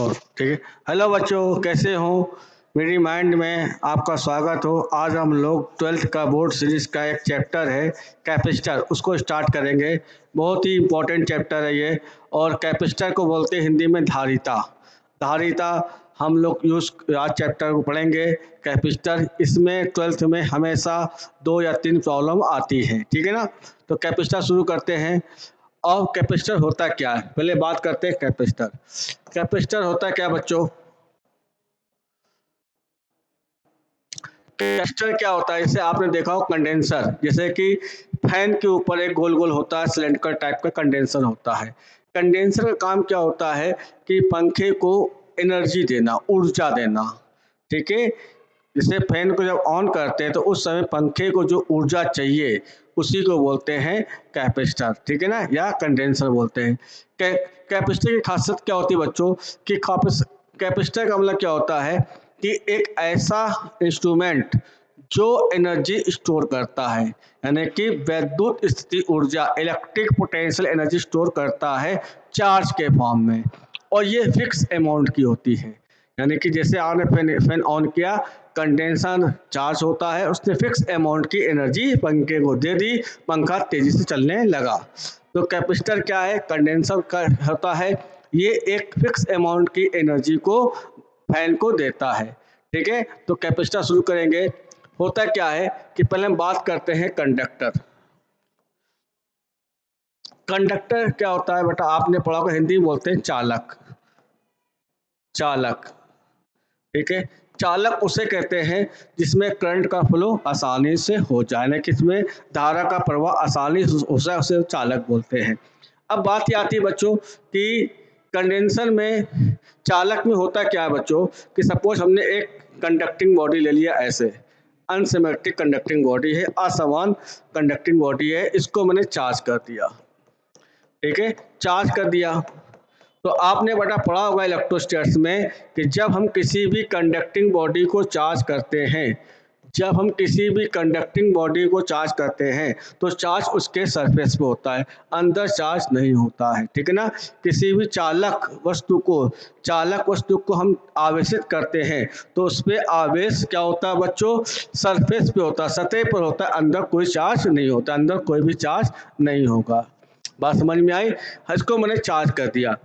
और ठीक है। हेलो बच्चों, कैसे हो? मेरी माइंड में आपका स्वागत हो। आज हम लोग 12th का बोर्ड सीरीज का एक चैप्टर है कैपेसिटर, उसको स्टार्ट करेंगे। बहुत ही इम्पोर्टेंट चैप्टर है ये। और कैपेसिटर को बोलते हैं हिंदी में धारिता। धारिता हम लोग आज चैप्टर को पढ़ेंगे कैपेसिटर। इसमें 12th में हमेशा 2 या 3 प्रॉब्लम आती है, ठीक है ना। तो कैपेसिटर शुरू करते हैं। और कैपेसिटर होता क्या है, पहले बात करते हैं कैपेसिटर। कैपेसिटर होता क्या बच्चों? कैपेसिटर क्या होता है, इसे आपने देखा हो कंडेंसर, जैसे कि फैन के ऊपर एक गोल गोल होता है, सिलेंडर टाइप का कंडेंसर होता है। कंडेंसर का काम क्या होता है कि पंखे को एनर्जी देना, ऊर्जा देना, ठीक है। जैसे फैन को जब ऑन करते हैं तो उस समय पंखे को जो ऊर्जा चाहिए उसी को बोलते हैं कैपेसिटर, ठीक है ना, या कंडेंसर बोलते हैं। कैपेसिटर की खासियत क्या होती है बच्चों कि कैपेसिटर का मतलब क्या होता है कि एक ऐसा इंस्ट्रूमेंट जो एनर्जी स्टोर करता है, यानी कि वैद्युत स्थिति ऊर्जा, इलेक्ट्रिक पोटेंशियल एनर्जी स्टोर करता है चार्ज के फॉर्म में। और ये फिक्स अमाउंट की होती है, यानी कि जैसे आपने फैन ऑन किया, कंडेंसर चार्ज होता है, उसने फिक्स अमाउंट की एनर्जी पंखे को दे दी, पंखा तेजी से चलने लगा। तो कैपेसिटर क्या है? कंडेंसर का होता है, ये एक फिक्स अमाउंट की एनर्जी को फैन को देता है, ठीक है। तो कैपेसिटर शुरू करेंगे। होता क्या है कि पहले हम बात करते हैं कंडक्टर। कंडक्टर क्या होता है बेटा, आपने पढ़ा होगा, हिंदी में बोलते हैं चालक। चालक, ठीक है। चालक उसे कहते हैं जिसमें करंट का फ्लो आसानी से हो जाए, ना कि इसमें धारा का प्रवाह आसानी से हो जाए, उसे चालक बोलते हैं। अब बात ये आती है बच्चों कि कंडेंसर में, चालक में होता क्या है बच्चों कि सपोज हमने एक कंडक्टिंग बॉडी ले लिया, ऐसे अनसिमेट्रिक कंडक्टिंग बॉडी है, असमान कंडक्टिंग बॉडी है, इसको मैंने चार्ज कर दिया, ठीक है। चार्ज कर दिया तो आपने बेटा पढ़ा होगा इलेक्ट्रोस्टैटिक्स में कि जब हम किसी भी कंडक्टिंग बॉडी को चार्ज करते हैं, जब हम किसी भी कंडक्टिंग बॉडी को चार्ज करते हैं तो चार्ज उसके सरफेस पे होता है, अंदर चार्ज नहीं होता है, ठीक है ना। किसी भी चालक वस्तु को हम आवेशित करते हैं तो उस पर आवेश क्या होता है बच्चों? सरफेस पे होता है, सतह पर होता है, अंदर कोई चार्ज नहीं होता, अंदर कोई भी चार्ज नहीं होगा। बात समझ में आई? इसको मैंने चार्ज कर दिया।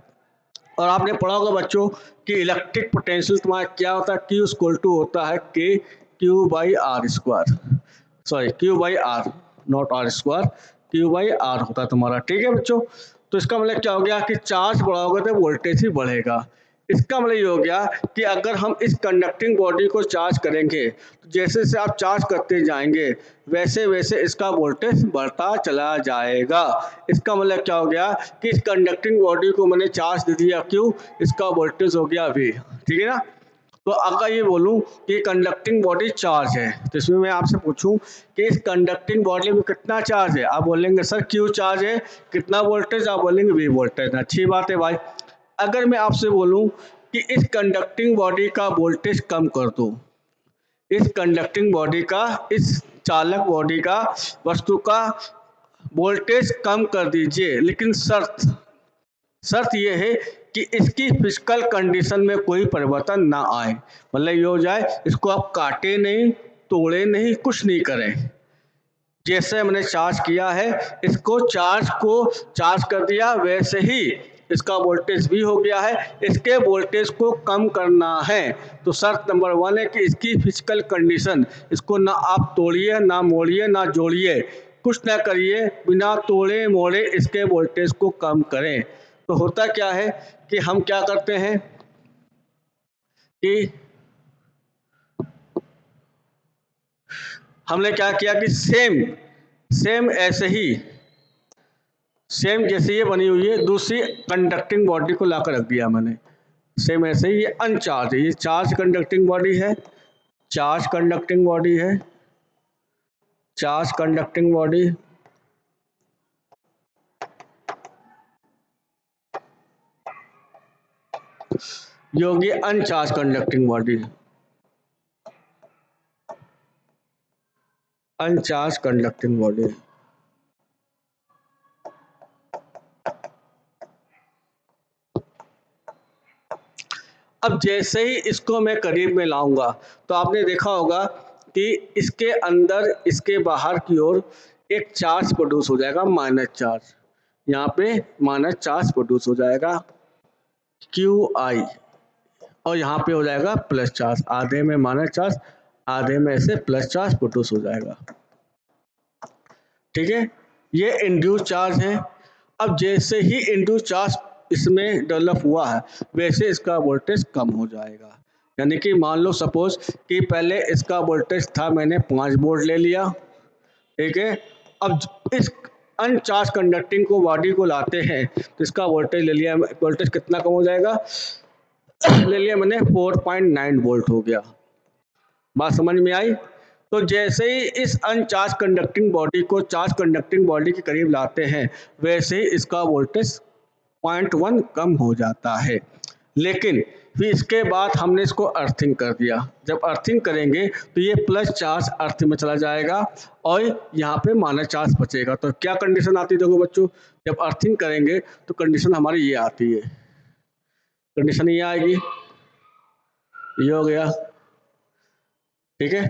और आपने पढ़ा होगा बच्चों कि इलेक्ट्रिक पोटेंशियल तुम्हारा क्या होता है, Q इक्वल टू होता है के Q by R square, sorry Q by R, not R square, Q by R होता है तुम्हारा, ठीक है बच्चों। तो इसका मतलब क्या हो गया कि चार्ज बढ़ाओगे तो वोल्टेज ही बढ़ेगा। इसका मतलब ये हो गया कि अगर हम इस कंडक्टिंग बॉडी को चार्ज करेंगे तो जैसे जैसे आप चार्ज करते जाएंगे वैसे वैसे इसका वोल्टेज बढ़ता चला जाएगा। इसका मतलब क्या हो गया कि इस कंडक्टिंग बॉडी को मैंने चार्ज दे दिया क्यों, इसका वोल्टेज हो गया V, ठीक है ना। तो अगर ये बोलूं कि कंडक्टिंग बॉडी चार्ज है तो इसमें मैं आपसे पूछूं कि इस कंडक्टिंग बॉडी में कितना चार्ज है, आप बोलेंगे सर Q चार्ज है, कितना वोल्टेज, आप बोलेंगे V वोल्टेज। अच्छी बात है भाई। अगर मैं आपसे बोलूं कि इस कंडक्टिंग बॉडी का वोल्टेज कम कर दो, इस कंडक्टिंग बॉडी का, इस चालक बॉडी का, वस्तु का वोल्टेज कम कर दीजिए, लेकिन शर्त शर्त यह है कि इसकी फिजिकल कंडीशन में कोई परिवर्तन ना आए। मतलब ये हो जाए इसको आप काटे नहीं, तोड़े नहीं, कुछ नहीं करें। जैसे मैंने चार्ज किया है, इसको चार्ज कर दिया, वैसे ही इसका वोल्टेज भी हो गया है। इसके वोल्टेज को कम करना है तो शर्त नंबर 1 है कि इसकी फिजिकल कंडीशन, इसको ना आप तोड़िए, ना मोड़िए, ना जोड़िए, कुछ ना करिए, बिना तोड़े मोड़े इसके वोल्टेज को कम करें। तो होता क्या है कि हम क्या करते हैं कि हमने क्या किया कि सेम ऐसे ही, सेम जैसे ये बनी हुई है, दूसरी कंडक्टिंग बॉडी को लाकर रख दिया मैंने, सेम ऐसे ही। ये अनचार्ज है, ये चार्ज कंडक्टिंग बॉडी है, चार्ज कंडक्टिंग बॉडी है, चार्ज कंडक्टिंग बॉडी, ये होगी अनचार्ज कंडक्टिंग बॉडी, अनचार्ज कंडक्टिंग बॉडी। अब जैसे ही इसको मैं करीब में लाऊंगा तो आपने देखा होगा कि इसके अंदर इसके बाहर की ओर एक चार्ज प्रोड्यूस हो जाएगा, माइनस चार्ज। यहाँ पे माइनस चार्ज प्रोड्यूस हो जाएगा QI, और यहाँ पे हो जाएगा प्लस चार्ज। आधे में माइनस चार्ज, आधे में ऐसे प्लस चार्ज प्रोड्यूस हो जाएगा। ठीक है, ये इंड्यूस चार्ज है। अब जैसे ही इंड्यूस चार्ज इसमें डेवलप हुआ है वैसे इसका वोल्टेज कम हो जाएगा। यानी कि मान लो सपोज कि पहले इसका वोल्टेज था, मैंने 5 वोल्ट ले लिया। ठीक है, अब इस अनचार्ज कंडक्टिंग को बॉडी को लाते हैं तो इसका वोल्टेज ले लिया, वोल्टेज कितना कम हो जाएगा ले लिया मैंने 4.9 वोल्ट हो गया। बात समझ में आई? तो जैसे ही इस अनचार्ज कंडक्टिंग बॉडी को चार्ज कंडक्टिंग बॉडी के करीब लाते हैं वैसे ही इसका वोल्टेज 0.1 कम हो जाता है। लेकिन फिर इसके बाद हमने इसको अर्थिंग कर दिया। जब अर्थिंग करेंगे तो ये प्लस चार्ज अर्थ में चला जाएगा और यहाँ पे माइनस चार्ज बचेगा। तो क्या कंडीशन आती है देखो बच्चों, जब अर्थिंग करेंगे तो कंडीशन हमारी ये आती है, कंडीशन ये आएगी, ये हो गया। ठीक है,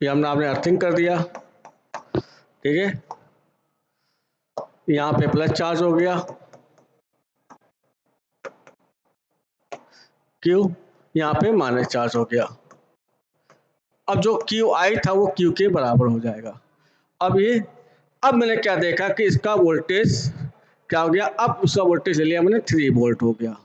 ये आपने अर्थिंग कर दिया। ठीक है, यहाँ पे प्लस चार्ज हो गया, क्यू, यहाँ पे माइनस चार्ज हो गया। अब जो QI था वो Q के बराबर हो जाएगा। अब मैंने क्या देखा कि इसका वोल्टेज क्या हो गया, अब उसका वोल्टेज ले लिया मैंने 3 वोल्ट हो गया।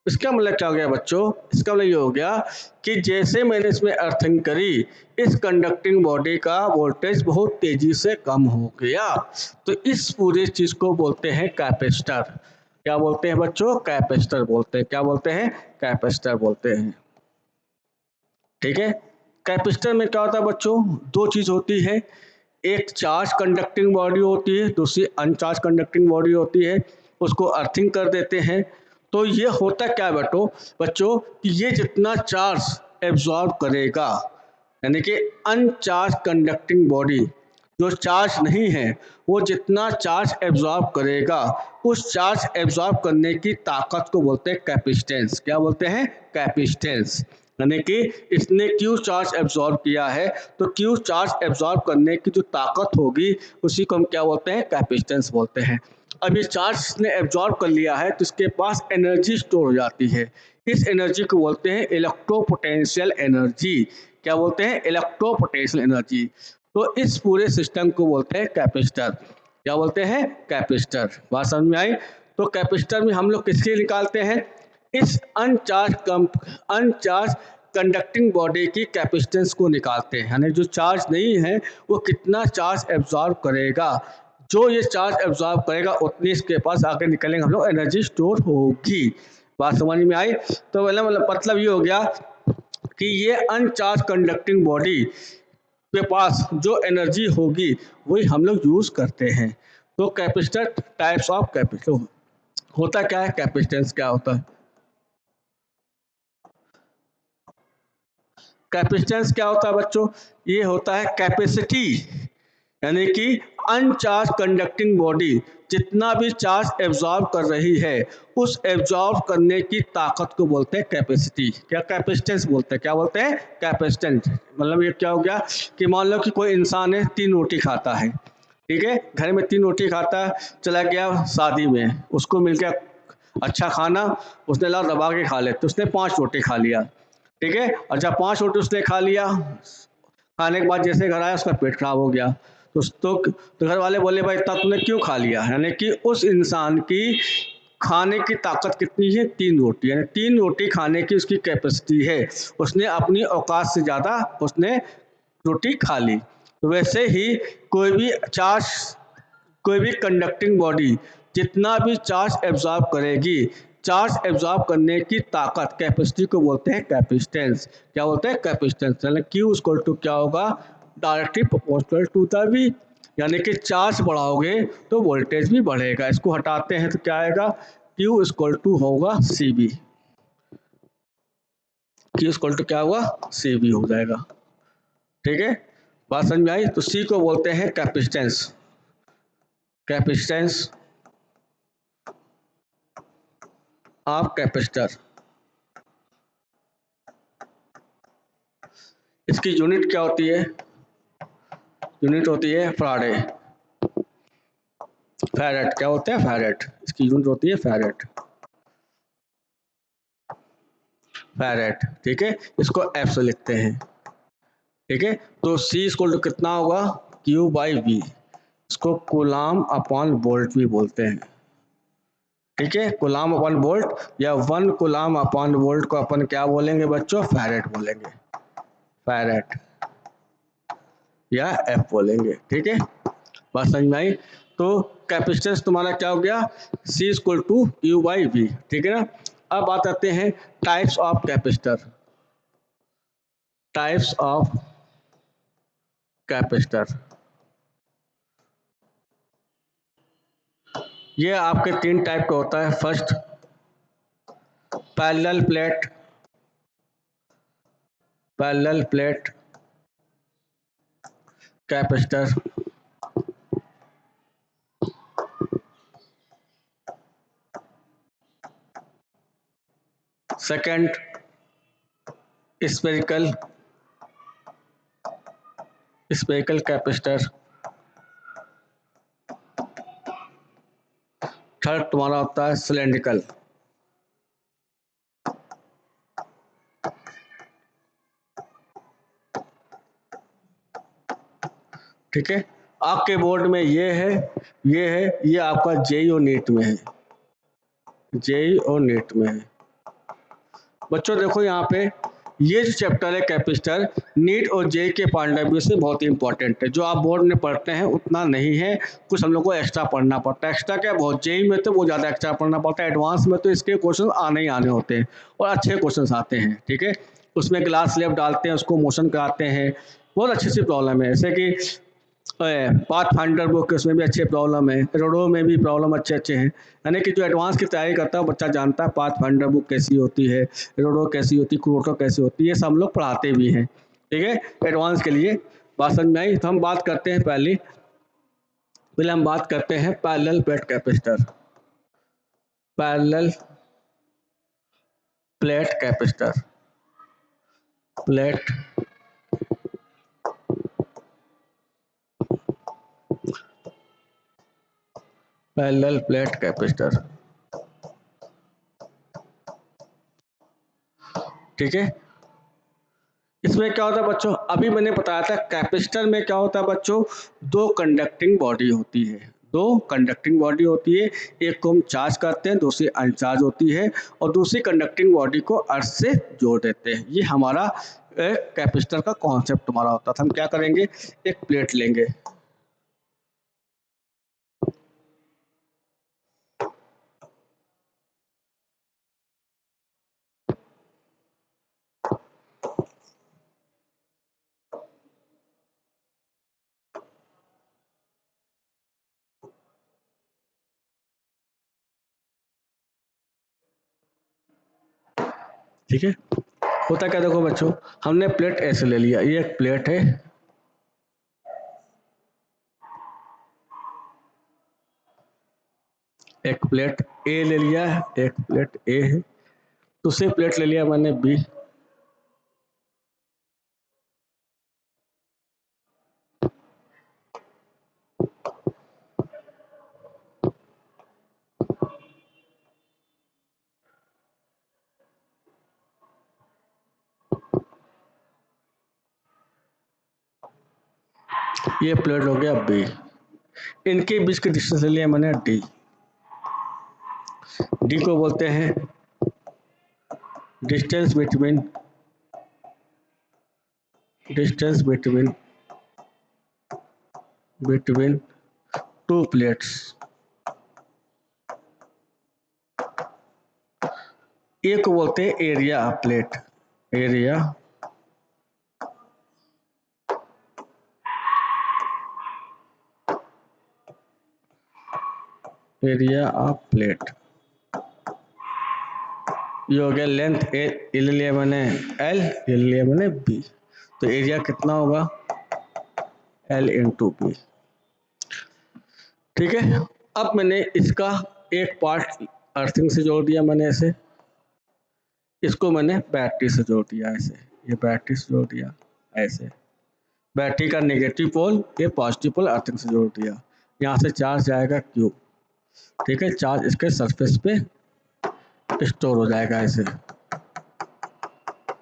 इसका मतलब क्या हो गया बच्चों, इसका मतलब ये हो गया कि जैसे मैंने इसमें अर्थिंग करी इस कंडक्टिंग बॉडी का वोल्टेज बहुत तेजी से कम हो गया। तो इस पूरी चीज को बोलते हैं कैपेसिटर। क्या बोलते हैं बच्चों? कैपेसिटर बोलते हैं। क्या बोलते हैं? कैपेसिटर बोलते हैं। ठीक है, कैपेसिटर में क्या होता है बच्चों, दो चीज होती है, एक चार्ज कंडक्टिंग बॉडी होती है, दूसरी अनचार्ज कंडक्टिंग बॉडी होती है। उसको अर्थिंग कर देते हैं तो ये होता क्या है बच्चों कि ये जितना चार्ज एब्जॉर्ब करेगा, यानी कि अनचार्ज कंडक्टिंग बॉडी जो चार्ज नहीं है वो जितना चार्ज एब्जॉर्ब करेगा, उस चार्ज एब्जॉर्ब करने की ताकत को बोलते हैं कैपेसिटेंस। क्या बोलते हैं? कैपेसिटेंस। यानी कि इसने Q चार्ज एब्जॉर्ब किया है तो Q चार्ज एब्जॉर्ब करने की जो ताकत होगी उसी को हम क्या बोलते हैं? कैपेसिटेंस बोलते हैं। अब ये चार्ज ने एब्जॉर्ब कर लिया है तो इसके पास एनर्जी स्टोर हो जाती है। इस एनर्जी को बोलते हैं इलेक्ट्रोपोटेंशियल एनर्जी। क्या बोलते हैं? इलेक्ट्रोपोटेंशियल एनर्जी। तो इस पूरे सिस्टम को बोलते हैं कैपेसिटर। क्या बोलते हैं? कैपेसिटर। बात समझ में आई? तो कैपेसिटर में हम लोग किसके निकालते हैं? इस अनचार्ज कंडक्टिंग बॉडी की कैपेसिटेंस को निकालते हैं, यानी जो चार्ज नहीं है वो कितना चार्ज एब्जॉर्ब करेगा, जो ये चार्ज एब्जॉर्ब करेगा उतनी इसके पास आगे निकलेंगे हम लोग एनर्जी स्टोर होगी। बात समझ में आई? तो मतलब ये हो गया कि ये अनचार्ज कंडक्टिंग बॉडी के पास जो एनर्जी होगी वही हम लोग यूज करते हैं। तो कैपेसिटर, टाइप्स ऑफ कैपेसिटर होता क्या है, कैपेसिटेंस क्या होता है, कैपेसिटेंस क्या होता है बच्चों? ये होता है कैपेसिटी, यानी कि अनचार्ज कंडक्टिंग बॉडी जितना भी चार्ज एब्जॉर्ब कर रही है उस एब्जॉर्ब करने की ताकत को बोलते हैं कैपेसिटी। क्या कैपेसिटेंस बोलते हैं? क्या बोलते हैं? कैपेसिटेंस। मतलब ये क्या हो गया कि मान लो कि कोई इंसान है 3 रोटी खाता है, ठीक है, घर में 3 रोटी खाता है, चला गया शादी में, उसको मिल गया अच्छा खाना, उसने ला दबा के खा ले तो उसने 5 रोटी खा लिया। ठीक है, और जब 5 रोटी उसने खा लिया, खाने के बाद जैसे घर आया उसका पेट खराब हो गया। तो घर वाले बोले भाई इतना तूने क्यों खा लिया? यानी कि उस इंसान की खाने की ताकत कितनी है? 3 रोटी, यानी 3 रोटी खाने की उसकी कैपेसिटी है। उसने अपनी औकात से ज़्यादा उसने रोटी खा ली। तो वैसे ही कोई भी चार्ज, कोई भी कंडक्टिंग बॉडी जितना भी चार्ज एब्जॉर्ब करेगी, चार्ज एब्जॉर्ब करने की ताकत कैपेसिटी को बोलते हैं कैपेसिटेंस। क्या बोलते हैं? कैपेसिटेंस। यानी Q इक्वल टू क्या होगा? Directly proportional to the V। यानी कि चार्ज बढ़ाओगे तो वोल्टेज भी बढ़ेगा। इसको हटाते हैं तो क्या आएगा? Q इक्वल टू होगा CV। Q इक्वल टू क्या होगा? CV हो जाएगा। ठीक है, बात समझ में आई? तो C को बोलते हैं कैपेसिटेंस। Capacitance of capacitor. इसकी यूनिट क्या होती है? यूनिट होती है फैराडे। फैरेट क्या होता है? फैरेट। इसकी यूनिट होती है फैरेट। फैरेट, ठीक है, इसको एफ से लिखते हैं, ठीक है। तो C इक्वल टू कितना होगा? Q by V। इसको कूलाम अपॉन वोल्ट भी बोलते हैं, ठीक है। कूलाम अपॉन वोल्ट या 1 कूलाम अपॉन वोल्ट को अपन क्या बोलेंगे बच्चों? फैरेट बोलेंगे, फैरेट या F बोलेंगे, ठीक है। बात समझ में आई? तो कैपेसिटेंस तुम्हारा क्या हो गया? C equal to Q by V, ठीक है ना। अब बात करते हैं types of capacitor. Types of capacitor, ये आपके 3 टाइप का होता है। First parallel plate, parallel plate capacitor. Second spherical, spherical capacitor. Third तुम्हारा होता है सिलेंड्रिकल। ठीक है, आपके बोर्ड में ये है, ये है, ये आपका जेई और नीट में है, जेई और नीट में है। बच्चों देखो यहाँ पे ये जो चैप्टर है कैपेसिटर, नीट और जेई के पॉइंट ऑफ व्यू से बहुत ही इंपॉर्टेंट है। जो आप बोर्ड में पढ़ते हैं उतना नहीं है, कुछ हम लोग को एक्स्ट्रा पढ़ना पड़ता है। एक्स्ट्रा क्या, बहुत जेई में तो बहुत ज़्यादा एक्स्ट्रा पढ़ना पड़ता है, एडवांस में तो इसके क्वेश्चन आने ही आने होते हैं और अच्छे क्वेश्चन आते हैं, ठीक है। उसमें ग्लास स्लैब डालते हैं, उसको मोशन कराते हैं, बहुत अच्छी सी प्रॉब्लम है। जैसे कि पाथ फाइंडर बुक, उसमें भी अच्छे प्रॉब्लम है, रोडो में भी प्रॉब्लम अच्छे अच्छे हैं। यानी कि जो एडवांस की तैयारी करता है बच्चा जानता है पाथ फाइंडर बुक कैसी होती है, रोडो कैसी होती है, क्रोटो कैसी होती है, ये सब लोग पढ़ाते भी हैं, ठीक है, एडवांस के लिए। बात समझ में आई? तो हम बात करते हैं पहले हम बात करते हैं parallel plate capacitor. Parallel plate capacitor, plate parallel plate capacitor, ठीक है। इसमें क्या होता है बच्चों, अभी मैंने बताया था कैपेसिटर में क्या होता है बच्चों, दो कंडक्टिंग बॉडी होती है, दो कंडक्टिंग बॉडी होती है। एक को हम चार्ज करते हैं, दूसरी अनचार्ज होती है, और दूसरी कंडक्टिंग बॉडी को अर्थ से जोड़ देते हैं। ये हमारा कैपेसिटर का कॉन्सेप्ट हमारा होता था। हम क्या करेंगे, एक प्लेट लेंगे, ठीक है। होता क्या देखो बच्चों, हमने प्लेट ऐसे ले लिया, ये एक प्लेट है, एक प्लेट ए ले लिया है, एक प्लेट ए है, दूसरी प्लेट ले लिया मैंने बी, ये प्लेट हो गया बी। इनके बीच की डिस्टेंस ले लिया मैंने डी। डी को बोलते हैं distance between, distance between between two plates. A को बोलते हैं area of plate, area area of plate. ये हो गया लेंथ ए, ले लिया मैंने एल, ले लिया मैंने बी, तो एरिया कितना होगा, एल इंटू बी, ठीक है। अब मैंने इसका एक पार्ट अर्थिंग से जोड़ दिया मैंने ऐसे, इसको मैंने बैटरी से जोड़ दिया ऐसे, ये बैटरी से जोड़ दिया ऐसे, बैटरी का नेगेटिव पोल ये पॉजिटिव पोल अर्थिंग से जोड़ दिया, यहाँ से चार्ज जाएगा क्यू, ठीक है, चार्ज इसके सरफेस पे स्टोर हो जाएगा ऐसे,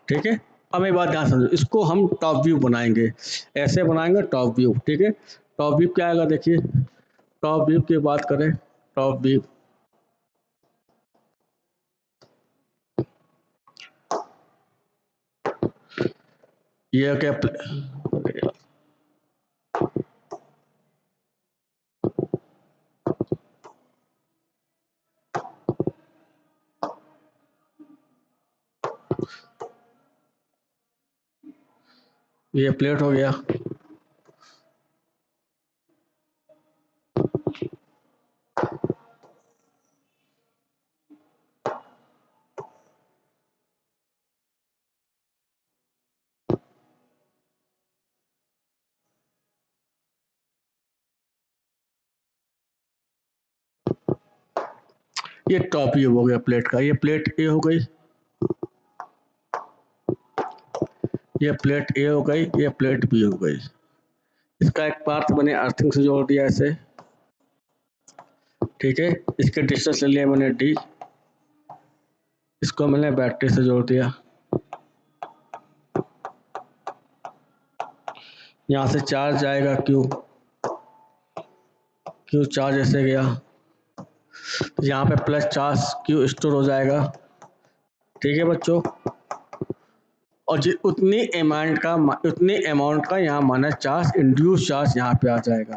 ठीक है। अब एक बात ध्यान समझो, इसको हम टॉप व्यू बनाएंगे, ऐसे बनाएंगे टॉप व्यू, ठीक है। टॉप व्यू क्या आएगा देखिए, टॉप व्यू की बात करें, टॉप व्यू ये क्या, ये प्लेट हो गया, ये टॉप व्यू हो गया प्लेट का, ये प्लेट ए हो गई, ये प्लेट ए हो गई, ये प्लेट बी हो गई, इसका एक पार्ट मैंने अर्थिंग से जोड़ दिया ऐसे, ठीक है। इसके डिस्टेंस ले लिया मैंने डी, इसको मैंने बैटरी से जोड़ दिया, यहाँ से चार्ज जाएगा क्यू, क्यू चार्ज ऐसे गया, यहाँ पे प्लस चार्ज क्यू स्टोर हो जाएगा, ठीक है बच्चों। और उतनी अमाउंट का यहाँ माइनस चार्ज, इंड्यूस चार्ज यहाँ पे आ जाएगा।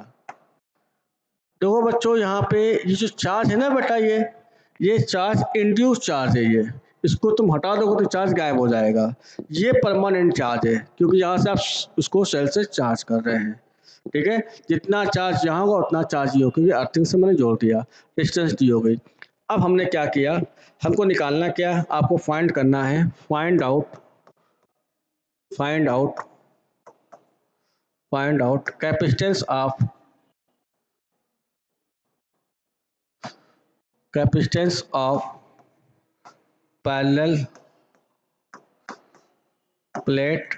देखो बच्चों यहाँ पे ये जो चार्ज है ना बेटा, ये चार्ज इंड्यूस चार्ज है, ये इसको तुम हटा दोगे तो चार्ज गायब हो जाएगा, ये परमानेंट चार्ज है, क्योंकि यहाँ से आप उसको सेल से चार्ज कर रहे हैं, ठीक है। जितना चार्ज यहाँ होगा उतना चार्ज ये हो, क्योंकि अर्थिंग से मैंने जोड़ दिया, डिस्टेंस डी हो गई। अब हमने क्या किया, हमको निकालना क्या, आपको फाइंड करना है, find out capacitance of parallel plate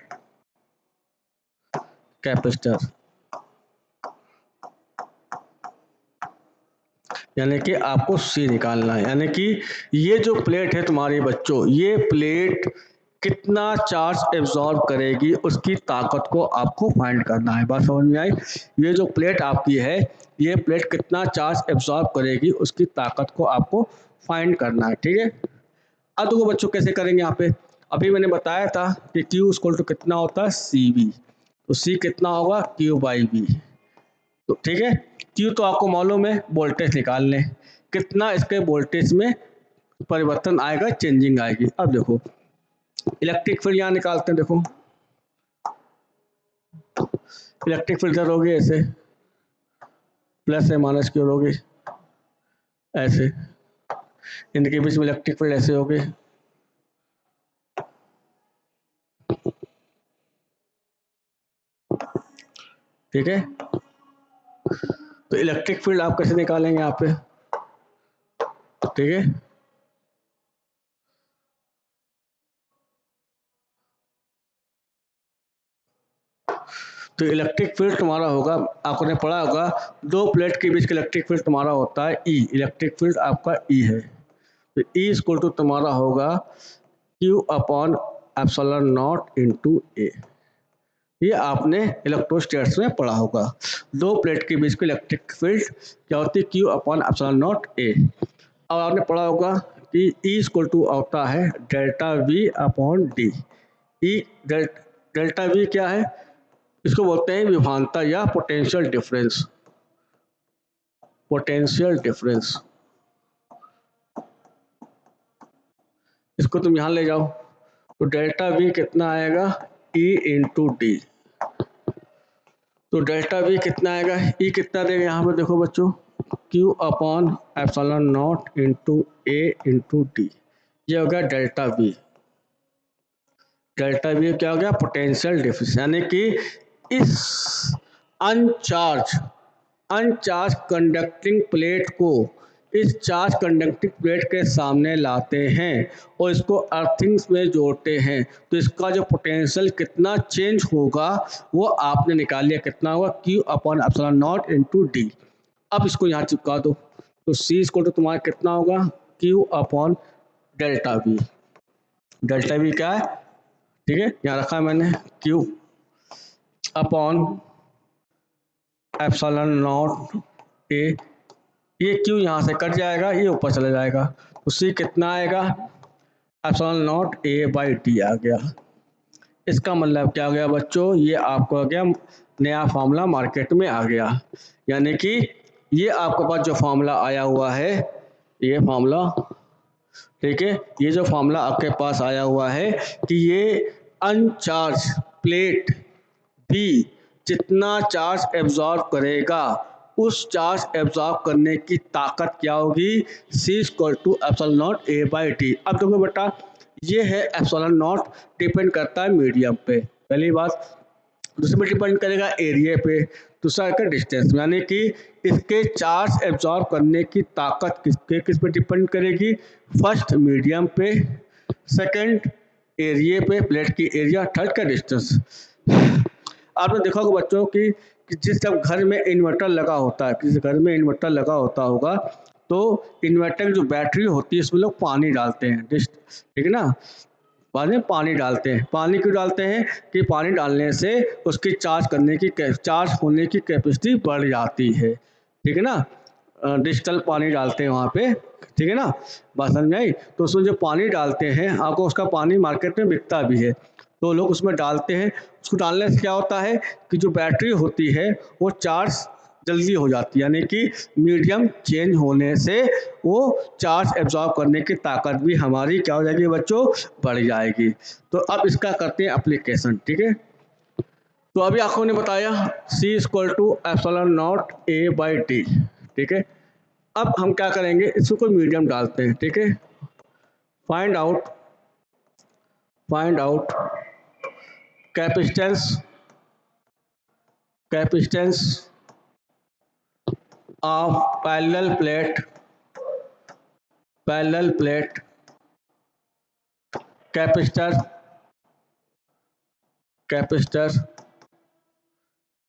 capacitor, यानी कि आपको सी निकालना है, यानी कि ये जो प्लेट है तुम्हारे बच्चों, ये प्लेट कितना चार्ज एब्जॉर्ब करेगी उसकी ताकत को आपको फाइंड करना है। बात समझ में आई? ये जो प्लेट आपकी है, ये प्लेट कितना चार्ज एब्जॉर्ब करेगी उसकी ताकत को आपको फाइंड करना है, ठीक है। अब देखो बच्चों कैसे करेंगे, यहाँ पे अभी मैंने बताया था कि Q इक्वल टू कितना होता है CV, तो C कितना होगा Q बाई बी, तो ठीक है। Q तो आपको मालूम है, वोल्टेज निकाल लें, कितना इसके वोल्टेज में परिवर्तन आएगा, चेंजिंग आएगी। अब देखो इलेक्ट्रिक फील्ड यहाँ निकालते हैं, देखो इलेक्ट्रिक फील्ड इधर होगी ऐसे, प्लस है माइनस की ओर होगी ऐसे, इनके बीच में इलेक्ट्रिक फील्ड ऐसे होगी, ठीक है। तो इलेक्ट्रिक फील्ड आप कैसे निकालेंगे यहाँ पे, ठीक है। तो इलेक्ट्रिक फील्ड तुम्हारा होगा, आपने पढ़ा होगा, दो प्लेट के बीच का इलेक्ट्रिक फील्ड तुम्हारा होता है ई, इलेक्ट्रिक फील्ड आपका ई है, तो ई इक्वल टू तुम्हारा होगा Q upon epsilon not into A, ये आपने इलेक्ट्रोस्टैटिक्स में पढ़ा होगा। दो प्लेट के बीच का इलेक्ट्रिक फील्ड क्या होती है, Q upon epsilon not a. अब आपने पढ़ा होगा कि ई इक्वल टू होता है delta we upon D, E delta we क्या है, इसको बोलते हैं विभवांतर या पोटेंशियल डिफरेंस, इसको तुम यहां ले जाओ, तो डेल्टा वी कितना आएगा E इंटू डी, तो डेल्टा वी कितना आएगा, E कितना देगा यहाँ पे देखो बच्चों, Q upon epsilon not into A into D, ये हो गया डेल्टा वी। डेल्टा वी क्या हो गया, पोटेंशियल डिफरेंस, यानी कि इस अनचार्ज कंडक्टिंग प्लेट को इस चार्ज कंडक्टिंग प्लेट के सामने लाते हैं और इसको अर्थिंग्स में जोड़ते हैं, तो इसका जो पोटेंशियल कितना चेंज होगा वो आपने निकाल लिया, कितना होगा Q upon epsilon not into D. अब इसको यहाँ चिपका दो, तो C इसको तो तुम्हारा कितना होगा Q upon delta V। Delta V क्या है, ठीक है, यहाँ रखा है मैंने Q upon epsilon not A, ये Q यहाँ से कट जाएगा, ये ऊपर चला जाएगा, तो C कितना आएगा, epsilon not A by D आ गया। इसका मतलब क्या हो गया बच्चों, ये आपको आ गया नया फॉर्मूला मार्केट में आ गया, यानी कि ये आपके पास जो फॉर्मूला आया हुआ है, ये फॉर्मूला, ठीक है, ये जो फॉर्मूला आपके पास आया हुआ है कि ये अनचार्ज प्लेट भी जितना चार्ज एब्जॉर्ब करेगा उस चार्ज एब्जॉर्ब करने की ताकत क्या होगी, C equal to epsilon not A by D. अब देखो बेटा, ये है एप्सिलॉन नॉट, डिपेंड करता है मीडियम पे, पहली बात। दूसरे पे डिपेंड करेगा एरिया पे, दूसरा का डिस्टेंस, यानी कि इसके चार्ज एब्जॉर्ब करने की ताकत किस पे डिपेंड करेगी, फर्स्ट मीडियम पे, सेकंड एरिया पे, प्लेट की एरिया, थर्ड का डिस्टेंस। आपने देखा होगा बच्चों कि जिस जब घर में इन्वर्टर लगा होता है, किसी घर में इन्वर्टर लगा होता होगा, तो इन्वर्टर की जो बैटरी होती है उसमें लोग पानी डालते हैं, ठीक है ना, बाद में पानी डालते हैं। पानी क्यों डालते हैं कि पानी डालने से उसकी चार्ज होने की कैपेसिटी बढ़ जाती है, ठीक है ना, डिजिटल पानी डालते हैं वहाँ पे, ठीक है ना, बात समझ में आई। तो उसमें जो पानी डालते हैं, आपको उसका पानी मार्केट में बिकता भी है, तो लोग उसमें डालते हैं। उसको डालने से क्या होता है कि जो बैटरी होती है वो चार्ज जल्दी हो जाती है, यानी कि मीडियम चेंज होने से वो चार्ज एब्जॉर्ब करने की ताकत भी हमारी क्या हो जाएगी बच्चों, बढ़ जाएगी। तो अब इसका करते हैं एप्लीकेशन, ठीक है। तो अभी आपको ने बताया C equal to epsilon not A by D, ठीक है। अब हम क्या करेंगे, इसको कोई मीडियम डालते हैं, ठीक है। Find out capacitance of parallel plate capacitor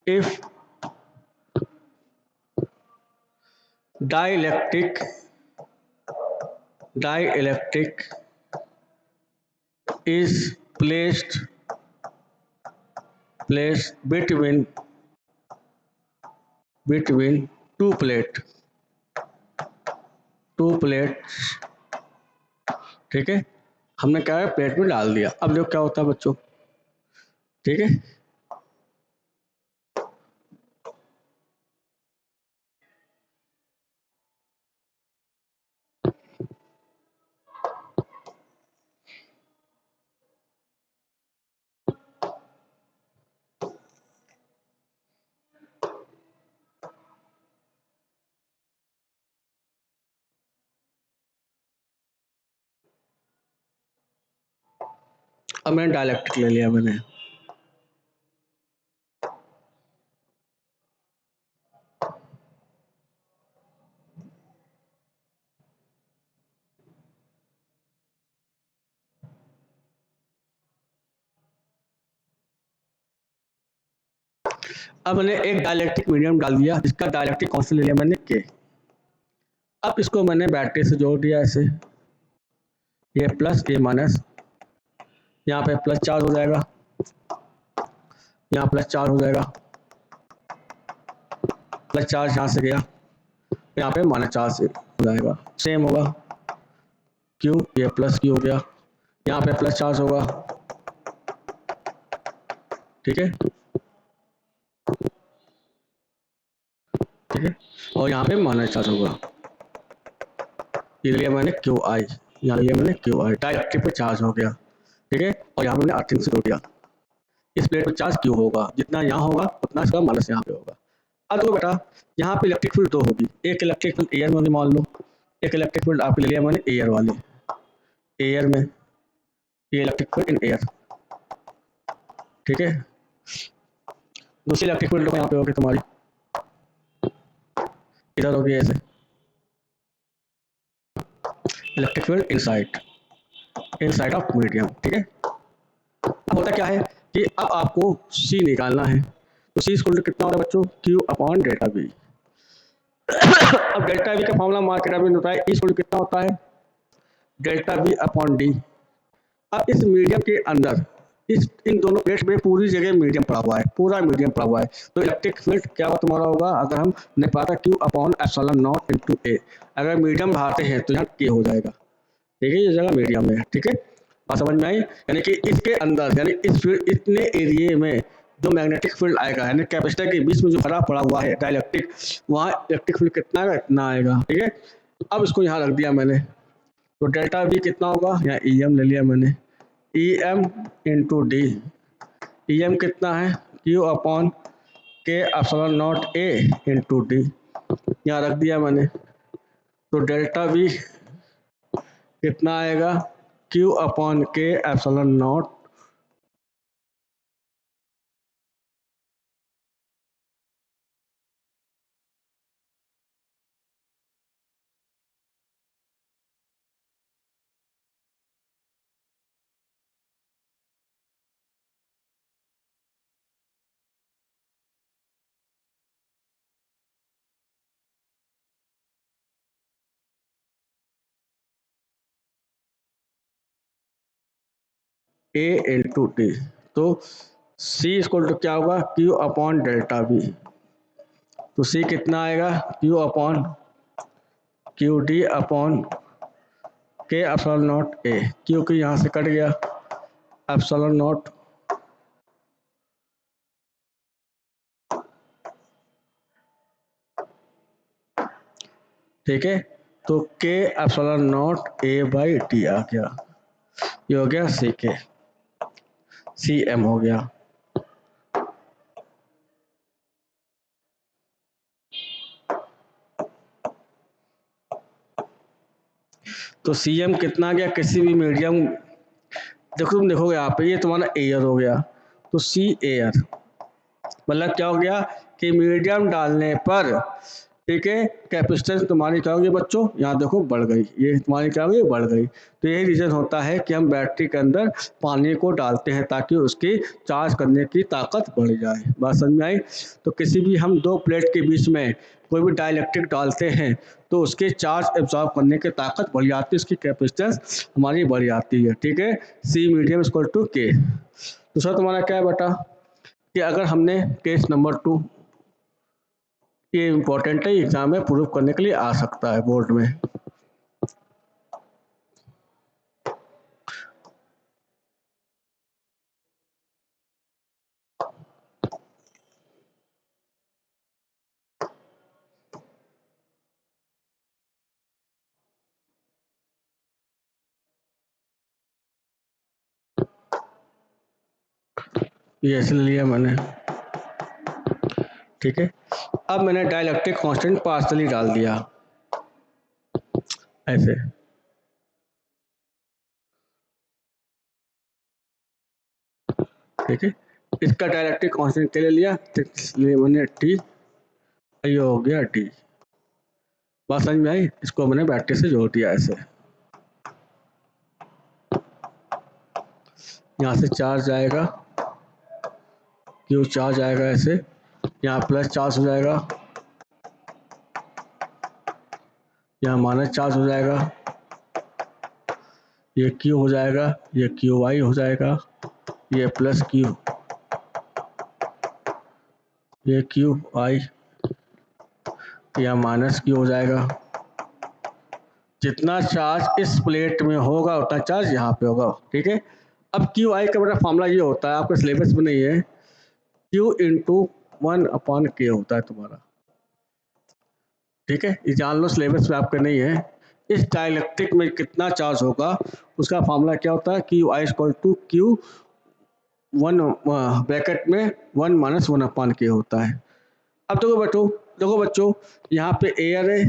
if dielectric is placed between two plates, ठीक है। हमने क्या है, प्लेट में डाल दिया। अब देखो क्या होता है बच्चों, ठीक है। अब मैंने डायलेक्ट्रिक ले लिया मैंने, अब मैंने एक डायलेक्ट्रिक मीडियम डाल दिया, इसका डायलेक्ट्रिक कांस्टेंट ले लिया मैंने के। अब इसको मैंने बैटरी से जोड़ दिया ऐसे, ये प्लस ये माइनस, यहाँ पे प्लस चार्ज हो जाएगा, यहाँ प्लस चार्ज हो जाएगा, प्लस चार्ज यहाँ से गया, यहाँ पे माइनस चार्ज हो जाएगा, सेम होगा क्यू, ये प्लस क्यू हो गया, यहाँ पे प्लस चार्ज होगा, ठीक है, ठीक है, और यहाँ पे माइनस चार्ज होगा। ये लिया मैंने क्यू आई, यहाँ लिया मैंने क्यू आई, डायरेक्ट्रिक पे चार्ज हो गया, ठीक है, और यहाँ मैंने अर्थिंग से जोड़ दिया। इस प्लेट पे चार्ज क्यू होगा, जितना यहाँ होगा उतना इसका माइनस यहाँ पे होगा। अब देखो बेटा, यहाँ पे इलेक्ट्रिक फील्ड दो होगी, एक इलेक्ट्रिक फील्ड एयर में मान लो, एक इलेक्ट्रिक फील्ड आपने ले लिया मैंने एयर वाले, एयर में, ये इलेक्ट्रिक फील्ड इन एयर, ठीक है। दूसरी इलेक्ट्रिक फील्ड यहाँ पे होगी तुम्हारी, इधर होगी ऐसे, electric field inside of medium. ठीक है, अब होता क्या है कि अब आपको सी निकालना है, तो सी इक्वल टू कितना होता है बच्चों, क्यू अपॉन डेल्टा बी। अब डेल्टा बी का फॉर्मूला मार्केट में होता है, ई इक्वल टू कितना होता है, डेल्टा बी अपॉन डी। अब इस मीडियम के अंदर इस इन दोनों प्लेट्स में पूरी जगह मीडियम पड़ा हुआ है, पूरा मीडियम पड़ा हुआ है, तो इलेक्ट्रिक फील्ड क्या तुम्हारा होगा, अगर हम नहीं पाता Q upon epsilon not into A. अगर मीडियम बढ़ाते हैं तो यहाँ के हो जाएगा। ठीक है, ये जगह मीडियम में है। ठीक है, बात समझ में आई। यानी कि इसके अंदर यानी इस फील्ड इतने एरिए में जो मैग्नेटिक फील्ड आएगा, यानी कैपेसिटर के बीच में जो भरा पड़ा हुआ है डाइलेक्ट्रिक, वहाँ इलेक्ट्रिक फील्ड कितना आएगा, इतना आएगा। ठीक है, अब इसको यहाँ रख दिया मैंने, तो डेल्टा बी कितना होगा, यहाँ ई एम ले लिया मैंने, E M into D. E M कितना है, Q upon K epsilon not A into D, यहाँ रख दिया मैंने। तो डेल्टा बी कितना आएगा, Q upon K epsilon not A into D. तो सी इक्वल टू क्या होगा, क्यू अपॉन डेल्टा बी। तो सी कितना आएगा, Q upon Q D upon K epsilon not a, क्योंकि यहाँ से कट गया एप्सिलॉन नॉट, ठीक है। तो K epsilon not A by D आ गया, ये हो गया सी के, सी एम हो गया। तो सी एम कितना आ गया, किसी भी मीडियम, देखो तुम देखोगे यहाँ पे ये तुम्हारा एयर हो गया, तो सी एयर मतलब क्या हो गया कि मीडियम डालने पर, ठीक है, कैपेसिटेंस तुम्हारी क्या होगी बच्चों, यहाँ देखो बढ़ गई, ये तुम्हारी क्या होगी, बढ़ गई। तो यही रीज़न होता है कि हम बैटरी के अंदर पानी को डालते हैं ताकि उसकी चार्ज करने की ताकत बढ़ जाए। बात समझ में आई। तो किसी भी हम दो प्लेट के बीच में कोई भी डाइलेक्ट्रिक डालते हैं तो उसके चार्ज एब्जॉर्ब करने की ताकत बढ़ जाती है, उसकी कैपेसिटेंस हमारी बढ़ जाती है। ठीक है, सी मीडियम इक्वल टू के। दूसरा तुम्हारा क्या है बेटा, कि अगर हमने केस नंबर 2, ये इम्पोर्टेंट है, एग्जाम में प्रूव करने के लिए आ सकता है बोर्ड में। ये ऐसे ले लिया मैंने, ठीक है। अब मैंने डाइलेक्ट्रिक कांस्टेंट पार्शली डाल दिया ऐसे, ठीक है। इसका डाइलेक्ट्रिक कांस्टेंट क्या ले लिया, इसलिए मैंने टी, ये हो गया डी। बात समझ में आई। इसको मैंने बैटरी से जोड़ दिया ऐसे, यहाँ से चार्ज आएगा, क्यू चार्ज आएगा ऐसे, यहाँ प्लस चार्ज हो जाएगा, यहाँ माइनस चार्ज हो जाएगा, ये क्यू हो जाएगा, ये क्यू वाई हो जाएगा, ये प्लस क्यू, ये क्यू आई, या माइनस क्यू हो जाएगा। जितना चार्ज इस प्लेट में होगा उतना चार्ज यहाँ पे होगा। ठीक है, अब क्यू आई का बड़ा फॉर्मूला ये होता है, आपके सिलेबस में नहीं है, क्यू इंटू 1 अपॉन के होता है तुम्हारा। ठीक है, ये जान लो, सिलेबस में आपके नहीं है। इस डाइलेक्ट्रिक में कितना चार्ज होगा उसका फॉर्मूला क्या होता है, Q I equal to Q 1 bracket में 1 माइनस 1 अपॉन के होता है। अब देखो बच्चों, यहाँ पे एयर है,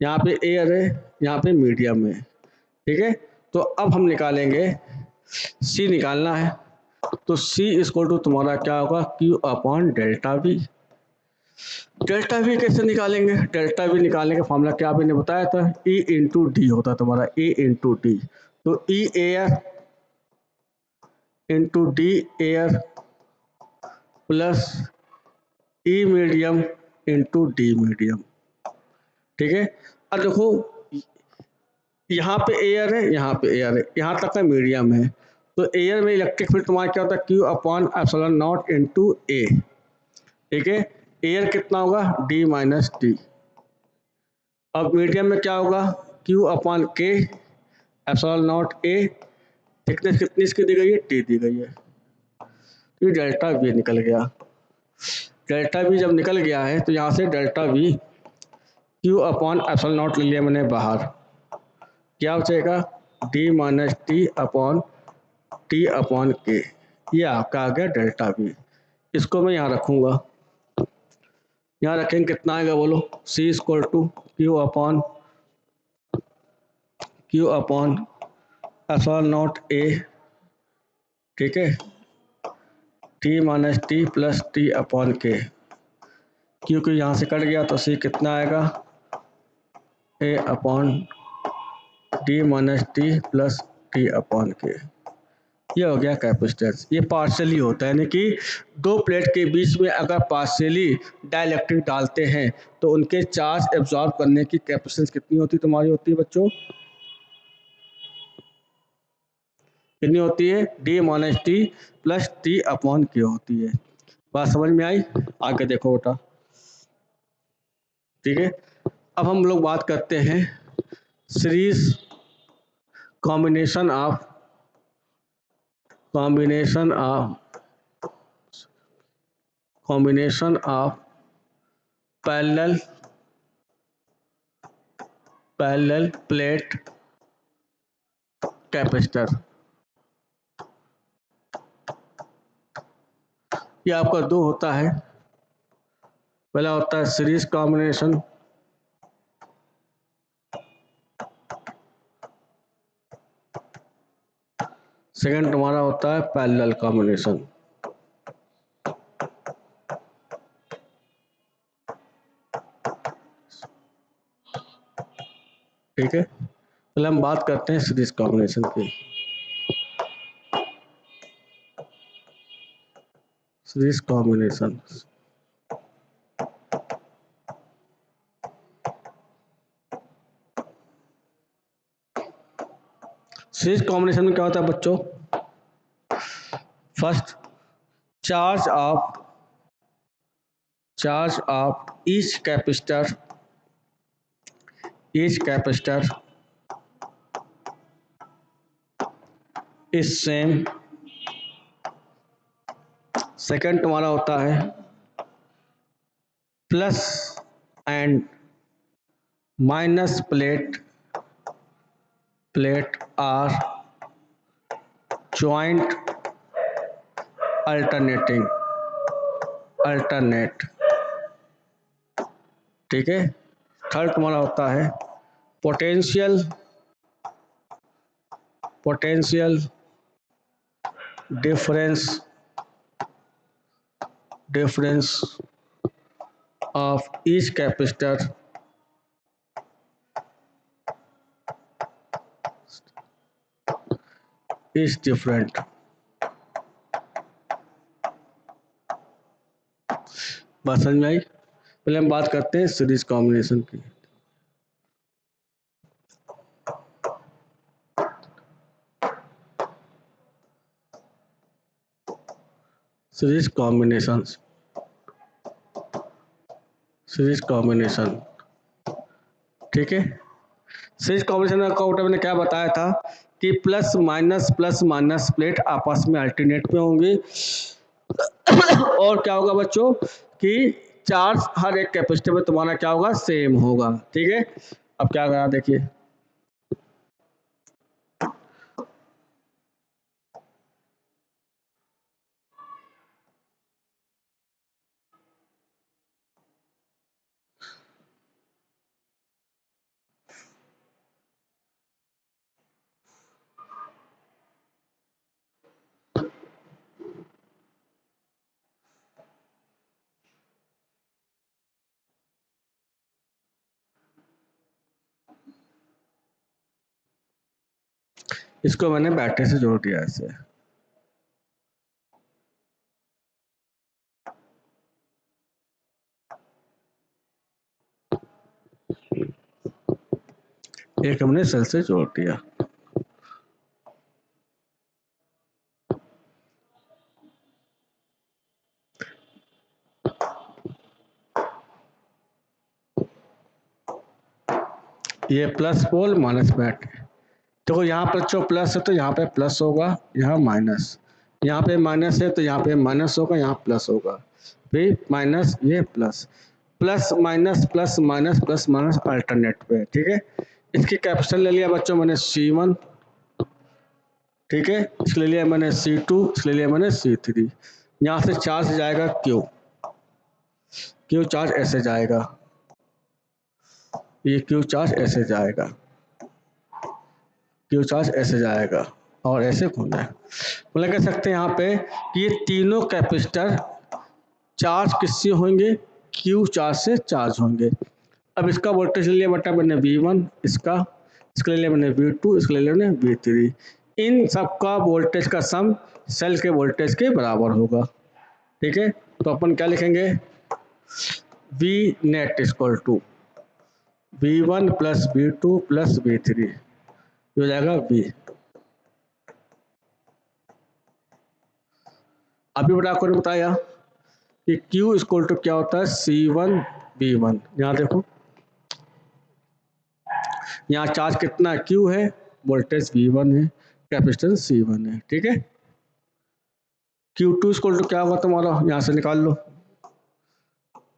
यहाँ पे एयर है, यहाँ पे मीडियम है। ठीक है, तो अब हम निकालेंगे, सी निकालना है, तो सी इक्वल टू तुम्हारा क्या होगा, Q upon delta B. Delta V कैसे निकालेंगे? डेल्टा वी निकालने का फॉर्मूला क्या मैंने बताया था, ई इंटू डी होता है तुम्हारा, ई इंटू डी। तो E air into D air plus E medium into D medium. ठीक है, अब देखो यहाँ पे एयर है, यहाँ पे एयर है, यहाँ तक का मीडियम है, तो एयर में इलेक्ट्रिक फील्ड तुम्हारा क्या होता है, Q upon epsilon not into A. ठीक है, एयर कितना होगा, डी माइनस टी। अब मीडियम में क्या होगा, Q upon K epsilon not A. Thickness कितनी इसकी दी गई है, टी दी गई है। तो डेल्टा वी निकल गया। डेल्टा वी जब निकल गया है तो यहाँ से delta we Q upon epsilon not ले लिया मैंने बाहर, क्या बचेगा, D minus T upon K. ये आपका आ गया डेल्टा वी। इसको मैं यहाँ रखूँगा, यहाँ रखेंगे कितना आएगा बोलो, C equal to Q upon epsilon not A. ठीक है, T minus T plus T upon K, क्योंकि यहाँ से कट गया तो सी कितना आएगा, A upon T minus T plus T upon K. ये हो गया कैपेसिटेंस। ये पार्शियली होता है, यानी कि दो प्लेट के बीच में अगर पार्शियली डाइलेक्ट्रिक डालते हैं तो उनके चार्ज एब्जॉर्ब करने की कैपेसिटेंस कितनी होती तुम्हारी होती है बच्चों, कितनी होती है, D minus T plus T upon के होती है। बात समझ में आई? आगे देखो बेटा। ठीक है, अब हम लोग बात करते हैं series combination of parallel plate capacitor. ये आपका दो होता है, पहला होता है सीरीज कॉम्बिनेशन, सेकंड तुम्हारा होता है पैरेलल कॉम्बिनेशन। ठीक है, पहले हम बात करते हैं सीरीज कॉम्बिनेशन की। सीरीज कॉम्बिनेशन, सीरीज कॉम्बिनेशन में क्या होता है बच्चों, first charge of each capacitor is same. Second तुम्हारा होता है plus and minus plate are joint alternate. ठीक है, थर्ड तुम्हारा होता है potential difference of each capacitor is different. बात समझ में आई? पहले हम बात करते हैं सीरीज कॉम्बिनेशन की। सीरीज कॉम्बिनेशन, ठीक है। सीरीज कॉम्बिनेशन का मैंने क्या बताया था कि प्लस माइनस प्लेट आपस में अल्टरनेट में होंगी और क्या होगा बच्चों कि चार्ज हर एक कैपेसिटर में तुम्हारा क्या होगा, सेम होगा। ठीक है, अब क्या करा देखिए, इसको मैंने बैटरी से जोड़ दिया ऐसे। एक हमने सेल से जोड़ दिया। ये प्लस पोल माइनस बैटरी। देखो यहाँ पर जो प्लस है तो यहाँ पे प्लस होगा, यहाँ माइनस, यहाँ पे माइनस है तो यहाँ पे माइनस होगा, यहाँ प्लस होगा, फिर माइनस, ये plus, plus minus plus minus plus minus alternate पे। ठीक है, इसकी कैपेसिटर ले लिया बच्चों मैंने C1, ठीक है, इसके ले लिया मैंने C2, इसके ले लिया मैंने C3। यहाँ से चार्ज जाएगा क्यू चार्ज ऐसे जाएगा, ये क्यू चार्ज ऐसे जाएगा, क्यू चार्ज ऐसे जाएगा और ऐसे घूमना है। मतलब कह सकते हैं यहाँ पे कि ये तीनों कैपेसिटर चार्ज किससे होंगे, क्यू चार्ज से चार्ज होंगे। अब इसका वोल्टेज ले लिया बटा मैंने V1, इसका ले लिया मैंने V2, इसका ले लिया मैंने V3। इन सबका वोल्टेज का सम सेल के वोल्टेज के बराबर होगा। ठीक है, तो अपन क्या लिखेंगे, V net equal to V1 plus V2 plus V3, हो जाएगा V। अभी बड़ा आपको बताया कि Q इक्वल टू क्या होता है, C1 V1। यहाँ देखो, यहाँ चार्ज कितना Q है, वोल्टेज V1 है, कैपेसिटेंस C1 है। ठीक है, Q2 इक्वल टू क्या होगा तुम्हारा, यहाँ से निकाल लो,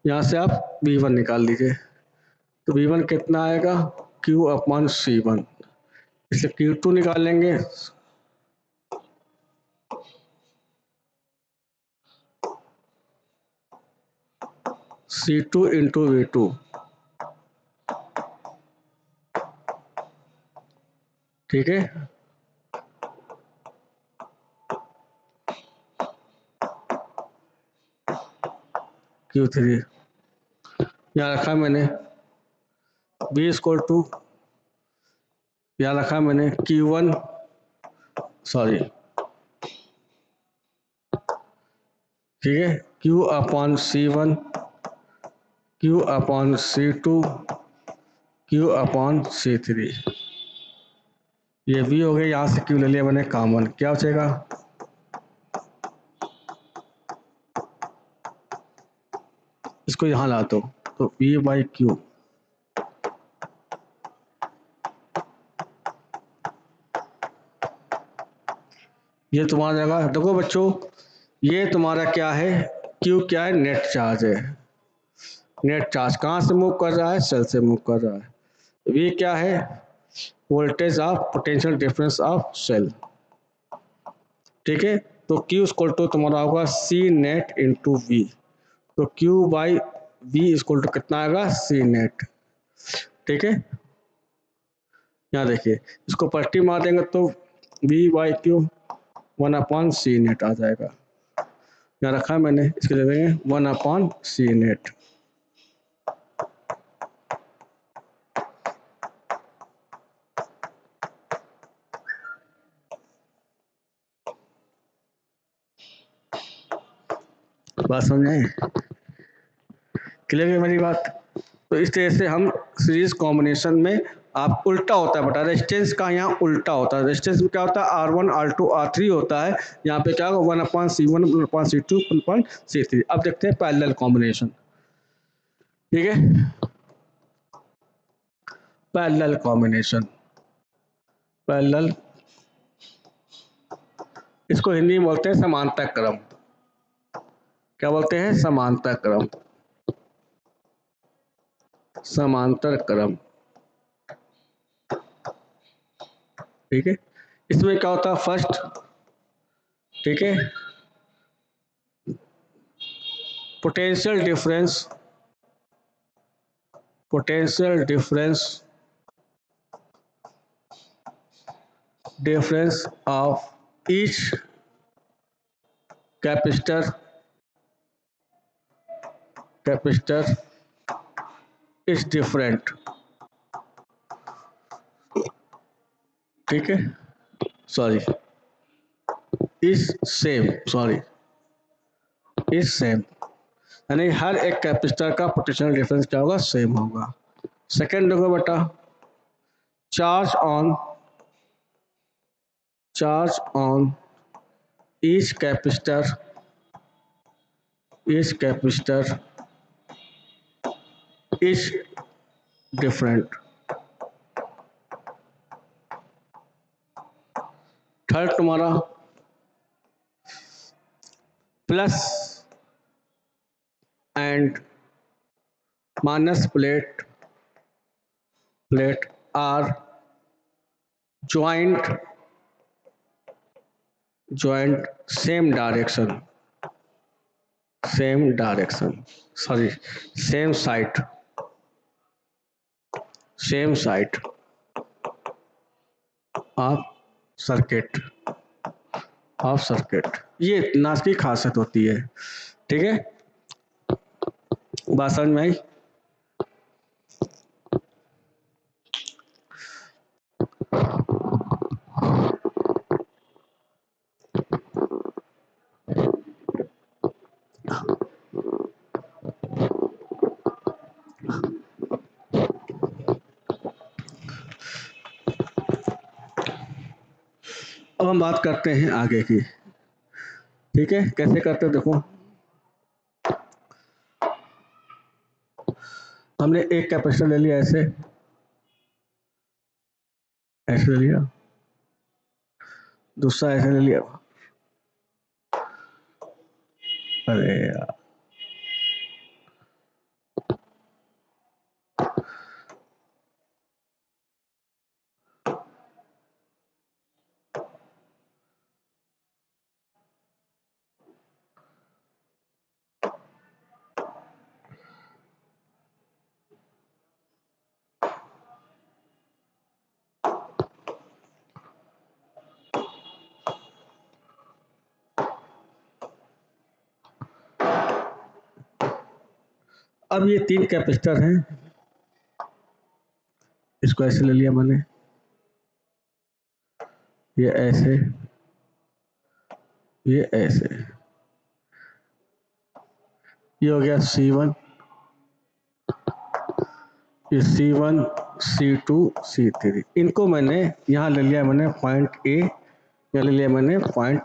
यहाँ से आप V1 निकाल लीजिए, तो V1 कितना आएगा, Q अपॉन C1, इसलिए Q2 निकाल लेंगे, C2 इंटू V2। ठीक है, Q3 यहाँ रखा मैंने, B इक्वल टू यहाँ रखा मैंने Q1, सॉरी, ठीक है, Q upon C1, Q upon C2, Q upon C3। ये V हो गया, यहाँ से Q ले लिया मैंने कॉमन, क्या बचेगा, इसको यहाँ ला दो तो V बाई Q। ये तुम्हारा जगह देखो बच्चों, ये तुम्हारा क्या है, Q क्या है, नेट चार्ज है। नेट चार्ज कहाँ से मूव कर रहा है, सेल से मूव कर रहा है। V क्या है, voltage of potential difference of cell. ठीक है, तो Q इक्वल टू तुम्हारा होगा C नेट इंटू V, तो Q by V equal to कितना आएगा, C नेट। ठीक है, यहाँ देखिए, इसको पलटी मार देंगे तो V by Q 1 upon C net आ जाएगा। यहाँ रखा है मैंने, इसके लिए देंगे 1 अपॉन C नेट। बात समझे, क्लियर है मेरी बात। तो इस तरह से हम सीरीज कॉम्बिनेशन में, आप उल्टा होता है बेटा, रेजिस्टेंस का यहाँ उल्टा होता है। रेजिस्टेंस में क्या होता है, R1 R2 R3 होता है, यहाँ पे क्या होगा 1 upon C1 1 upon C2 1 upon C3। अब देखते हैं पैरेलल कॉम्बिनेशन। ठीक है, पैरेलल कॉम्बिनेशन, पैरेलल, इसको हिंदी में बोलते हैं समांतर क्रम। क्या बोलते हैं, समांतर क्रम, समांतर क्रम। ठीक है, इसमें क्या होता है, फर्स्ट, ठीक है, potential difference, potential difference, difference of each capacitor, capacitor is different. ठीक है, sorry is same, sorry is same, यानी हर एक कैपेसिटर का पोटेंशियल डिफरेंस क्या होगा, सेम होगा। सेकेंड देखो बेटा, charge on each capacitor is different. Third तुम्हारा plus and minus plate are joint same direction, sorry same side of circuit, ये नास की खासियत होती है। ठीक है, बात समझ में आई? अब हम बात करते हैं आगे की। ठीक है, कैसे करते हैं देखो, हमने एक कैपेसिटर ले लिया, ऐसे ले लिया, दूसरा ऐसे ले लिया, अरे यार अब ये तीन कैपेसिटर हैं, इसको ऐसे ले लिया मैंने, ये ऐसे, ये ऐसे, ये हो गया C1, ये C1 C2 C3, इनको मैंने यहाँ ले लिया मैंने पॉइंट A, यहाँ ले लिया मैंने पॉइंट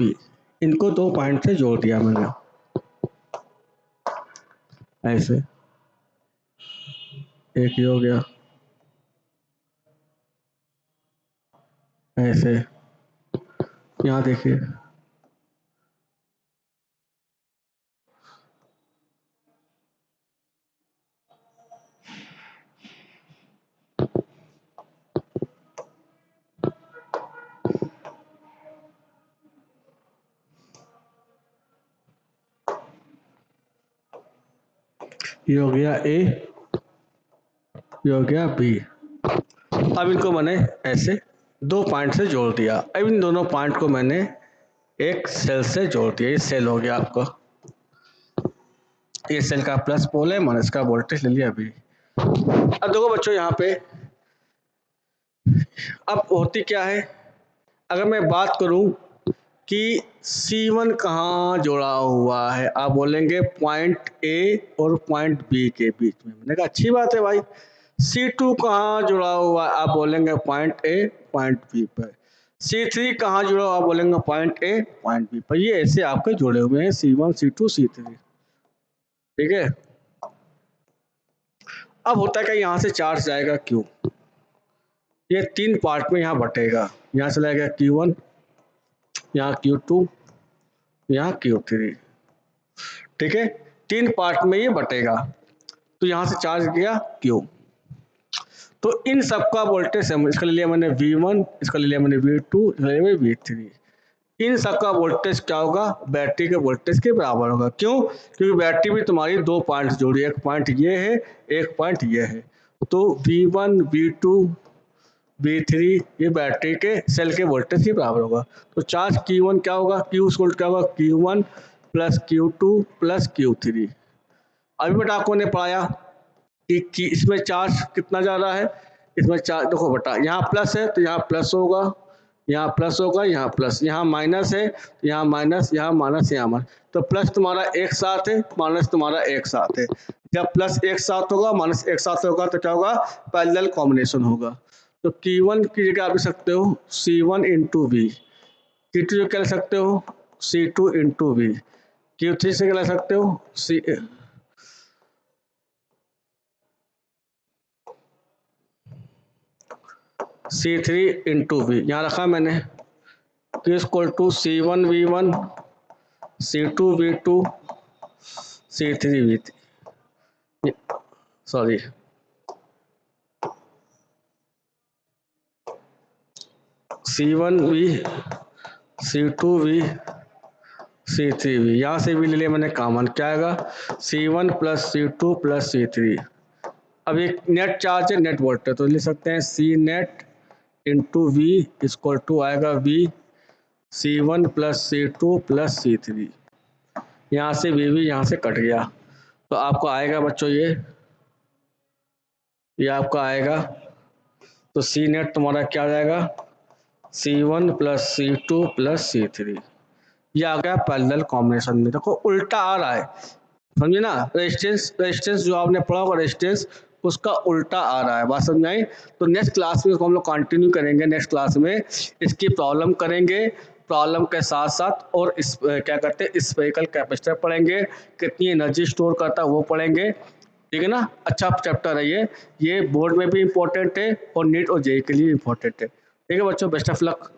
B, इनको दो पॉइंट से जोड़ दिया मैंने ऐसे, एक ये हो गया ऐसे, यहाँ देखिए ये हो गया A, ये हो गया B। अब इनको मैंने ऐसे दो पॉइंट से जोड़ दिया, अब इन दोनों पॉइंट को मैंने एक सेल से जोड़ दिया, ये सेल हो गया आपका, ये सेल का प्लस पोल है, माइनस का वोल्टेज ले लिया अभी। अब देखो बच्चों यहाँ पे अब होती क्या है, अगर मैं बात करूं कि C1 कहाँ जुड़ा हुआ है, आप बोलेंगे पॉइंट A और पॉइंट B के बीच में, मैंने कहा अच्छी बात है भाई। C2 कहाँ जुड़ा हुआ है, आप बोलेंगे पॉइंट A पॉइंट B पर। C3 कहाँ जुड़ा हुआ, आप बोलेंगे पॉइंट A पॉइंट B पर। ये ऐसे आपके जुड़े हुए हैं C1 C2 C3। ठीक है, अब होता है क्या, यहाँ से चार्ज जाएगा Q, ये तीन पार्ट में यहाँ बटेगा, यहाँ चला गया Q1, यहाँ Q2, यहाँ Q3। ठीक है, तीन पार्ट में ये बटेगा, तो यहाँ से चार्ज गया Q, तो इन सबका वोल्टेज, इसका ले लिया मैंने V1, इसका ले लिया मैंने V2, इसका ले लिया मैंने V3, इन सबका वोल्टेज क्या होगा, बैटरी के वोल्टेज के बराबर होगा। क्यों? क्योंकि बैटरी भी तुम्हारी दो पॉइंट जोड़ी, एक पॉइंट ये है, एक पॉइंट ये है, तो V1 V2 V3 ये बैटरी के सेल के वोल्टेज के बराबर होगा। तो चार्ज Q1 क्या होगा, Q वोल्ट क्या होगा, Q1 plus Q2 plus Q3। अभी बेटा आपको ने पढ़ाया कि इसमें चार्ज कितना जा रहा है, इसमें चार्ज देखो बेटा, यहाँ प्लस है तो यहाँ प्लस होगा, यहाँ प्लस होगा, यहाँ प्लस, यहाँ माइनस है, यहाँ माइनस, यहाँ माइनस, यहाँ माइनस। तो प्लस तुम्हारा एक साथ है, माइनस तुम्हारा एक साथ है। जब प्लस एक साथ होगा, माइनस एक साथ होगा तो क्या होगा? पैरेलल कॉम्बिनेशन होगा। तो Q1 की जगह आप लिख सकते हो C1 इंटू वी, Q2 क्या लिख सकते हो C2 इंटू वी, Q3 से क्या लिख सकते हो C3 इंटू वी। यहाँ रखा मैंने Q equal to C1 V1, C2 V2, C3 V3, sorry C1 V, C2 V, C3 V। यहाँ से भी ले लिया मैंने कॉमन, क्या आएगा C1 plus C2 plus C3। अब एक नेट चार्ज है, नेट वोल्टेज, तो लिख सकते हैं C net into V equal to आएगा V C1 plus C2 plus C3। यहाँ से वी यहाँ से कट गया, तो आपको आएगा बच्चों ये आपका आएगा, तो C नेट तुम्हारा क्या आ जाएगा C1 plus C2 plus C3। ये आ गया पैरेलल कॉम्बिनेशन में। देखो उल्टा आ रहा है, समझे ना? रेजिस्टेंस जो आपने पढ़ा होगा रेजिस्टेंस, उसका उल्टा आ रहा है। बात समझ में आई? तो नेक्स्ट क्लास में इसको हम लोग कंटिन्यू करेंगे। नेक्स्ट क्लास में इसकी प्रॉब्लम करेंगे, प्रॉब्लम के साथ साथ और इस क्या करते हैं स्फेरिकल कैपेसिटर पढ़ेंगे, कितनी एनर्जी स्टोर करता है वो पढ़ेंगे। ठीक है ना? अच्छा चैप्टर है ये बोर्ड में भी इम्पोर्टेंट है और नीट और जेईई के लिए इम्पोर्टेंट है। ठीक है बच्चों, बेस्ट ऑफ लक।